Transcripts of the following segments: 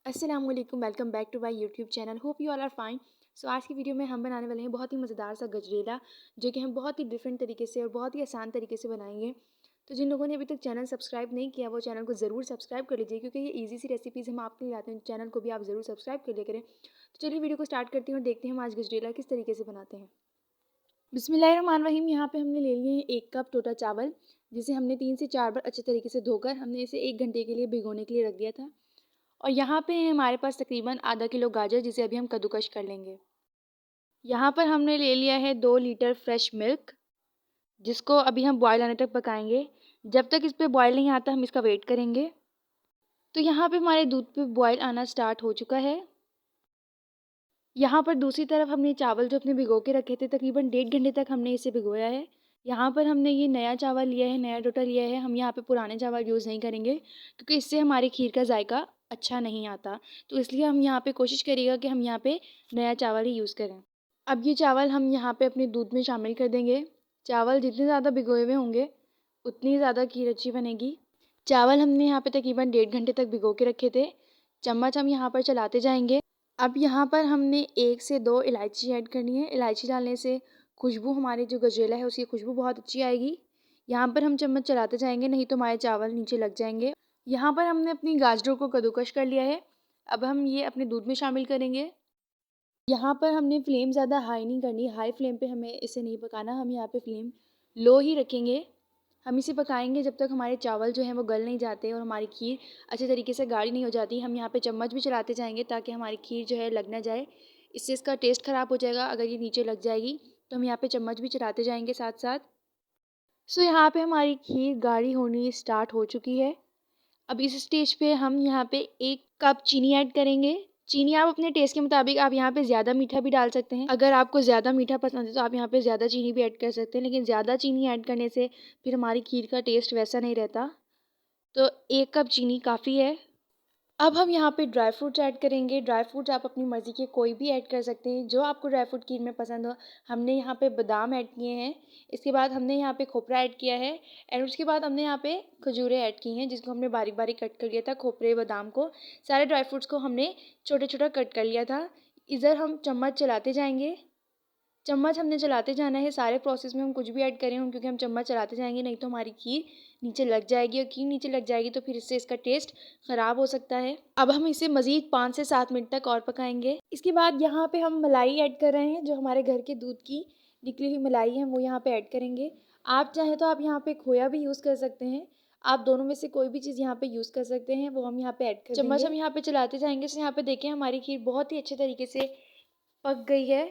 अस्सलामुअलैकुम, welcome back to my YouTube channel. Hope you all are fine. So आज की video में हम बनाने वाले हैं बहुत ही मज़ेदार सा गजरेला, जो कि हम बहुत ही डिफरेंट तरीके से और बहुत ही आसान तरीके से बनाएंगे। तो जिन लोगों ने अभी तक चैनल सब्सक्राइब नहीं किया वो चैनल को ज़रूर सब्सक्राइब कर लीजिए, क्योंकि ये ईजी सी रेसिपीज़ हम आपके लिए लाते हैं। चैनल को भी आप ज़रूर सब्सक्राइब कर लिया करें। तो चलिए वीडियो को स्टार्ट करते हैं और देखते हैं हम आज गजरेला किस तरीके से बनाते हैं। बिस्मिल्लाहिर्रहमानिर्रहीम। यहाँ पे हमने ले लिए हैं 1 कप टोटा चावल, जिसे हमने 3 से 4 बार अच्छे तरीके से धोकर हमने इसे 1 घंटे के लिए भिगोने के लिए रख दिया था। और यहाँ पे है हमारे पास तकरीबन आधा किलो गाजर, जिसे अभी हम कद्दूकश कर लेंगे। यहाँ पर हमने ले लिया है 2 लीटर फ्रेश मिल्क, जिसको अभी हम बॉयल आने तक पकाएंगे। जब तक इस पे बॉयल नहीं आता हम इसका वेट करेंगे। तो यहाँ पे हमारे दूध पे बॉयल आना स्टार्ट हो चुका है। यहाँ पर दूसरी तरफ हमने चावल जो अपने भिगो के रखे थे, तकरीबन 1.5 घंटे तक हमने इसे भिगोया है। यहाँ पर हमने ये नया चावल लिया है, नया टोटा लिया है। हम यहाँ पे पुराने चावल यूज़ नहीं करेंगे, क्योंकि इससे हमारी खीर का जायका अच्छा नहीं आता। तो इसलिए हम यहाँ पे कोशिश करिएगा कि हम यहाँ पे नया चावल ही यूज़ करें। अब ये चावल हम यहाँ पे अपने दूध में शामिल कर देंगे। चावल जितने ज़्यादा भिगोए हुए होंगे उतनी ज़्यादा खीर अच्छी बनेगी। चावल हमने यहाँ पे तकरीबन 1.5 घंटे तक भिगो के रखे थे। चम्मच हम यहाँ पर चलाते जाएंगे। अब यहाँ पर हमने 1 से 2 इलायची ऐड करनी है। इलायची डालने से खुशबू, हमारी जो गजरेला है उसकी खुशबू बहुत अच्छी आएगी। यहाँ पर हम चम्मच चलाते जाएंगे, नहीं तो हमारे चावल नीचे लग जाएंगे। यहाँ पर हमने अपनी गाजरों को कद्दूकश कर लिया है। अब हम ये अपने दूध में शामिल करेंगे। यहाँ पर हमने फ्लेम ज़्यादा हाई नहीं करनी, हाई फ्लेम पे हमें इसे नहीं पकाना। हम यहाँ पे फ्लेम लो ही रखेंगे। हम इसे पकाएंगे जब तक हमारे चावल जो हैं वो गल नहीं जाते और हमारी खीर अच्छे तरीके से गाढ़ी नहीं हो जाती। हम यहाँ पे चम्मच भी चलाते जाएंगे ताकि हमारी खीर जो है लग ना जाए। इससे इसका टेस्ट ख़राब हो जाएगा अगर ये नीचे लग जाएगी। तो हम यहाँ पे चम्मच भी चलाते जाएंगे साथ साथ। सो यहाँ पे हमारी खीर गाढ़ी होनी स्टार्ट हो चुकी है। अब इस स्टेज पे हम यहाँ पे 1 कप चीनी ऐड करेंगे। चीनी आप अपने टेस्ट के मुताबिक, आप यहाँ पे ज़्यादा मीठा भी डाल सकते हैं। अगर आपको ज़्यादा मीठा पसंद है तो आप यहाँ पे ज़्यादा चीनी भी ऐड कर सकते हैं, लेकिन ज़्यादा चीनी ऐड करने से फिर हमारी खीर का टेस्ट वैसा नहीं रहता। तो 1 कप चीनी काफ़ी है। अब हम यहाँ पे ड्राई फ्रूट्स ऐड करेंगे। ड्राई फ्रूट्स आप अपनी मर्ज़ी के कोई भी ऐड कर सकते हैं, जो आपको ड्राई फ्रूट खीर में पसंद हो। हमने यहाँ पे बादाम ऐड किए हैं। इसके बाद हमने यहाँ पे खोपरा ऐड किया है। एंड उसके बाद हमने यहाँ पे खजूरें ऐड की हैं, जिसको हमने बारीक बारीक कट कर लिया था। खोपरे, बादाम को, सारे ड्राई फ्रूट्स को हमने छोटा छोटा कट कर लिया था। इधर हम चम्मच चलाते जाएंगे। चम्मच हमने चलाते जाना है सारे प्रोसेस में, हम कुछ भी ऐड करें हम, क्योंकि हम चम्मच चलाते जाएंगे, नहीं तो हमारी खीर नीचे लग जाएगी। और खीर नीचे लग जाएगी तो फिर इससे इसका टेस्ट ख़राब हो सकता है। अब हम इसे मज़ीद 5 से 7 मिनट तक और पकाएंगे। इसके बाद यहाँ पे हम मलाई ऐड कर रहे हैं। जो हमारे घर के दूध की निकली हुई मलाई है वो यहाँ पे ऐड करेंगे। आप चाहें तो आप यहाँ पे खोया भी यूज़ कर सकते हैं। आप दोनों में से कोई भी चीज़ यहाँ पे यूज़ कर सकते हैं, वो हम यहाँ पे ऐड कर देंगे। चम्मच हम यहाँ पे चलाते जाएंगे। तो यहाँ पे देखें हमारी खीर बहुत ही अच्छे तरीके से पक गई है।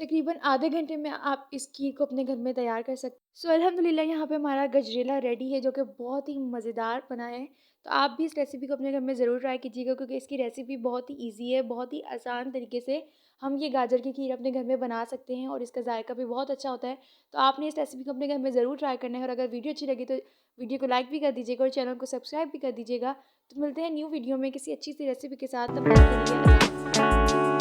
तकरीबन आधे घंटे में आप इस खीर को अपने घर में तैयार कर सकते हैं। सो अल्हम्दुलिल्लाह यहाँ पे हमारा गजरेला रेडी है, जो कि बहुत ही मज़ेदार बना है। तो आप भी इस रेसिपी को अपने घर में ज़रूर ट्राई कीजिएगा, क्योंकि इसकी रेसिपी बहुत ही ईजी है। बहुत ही आसान तरीके से हम ये गाजर की खीर अपने घर में बना सकते हैं और इसका जायका भी बहुत अच्छा होता है। तो आपने इस रेसिपी को अपने घर में ज़रूर ट्राई करना है। और अगर वीडियो अच्छी लगी तो वीडियो को लाइक भी कर दीजिएगा और चैनल को सब्सक्राइब भी कर दीजिएगा। तो मिलते हैं न्यू वीडियो में किसी अच्छी सी रेसिपी के साथ। तब तक के लिए अल्लाह हाफ़िज़।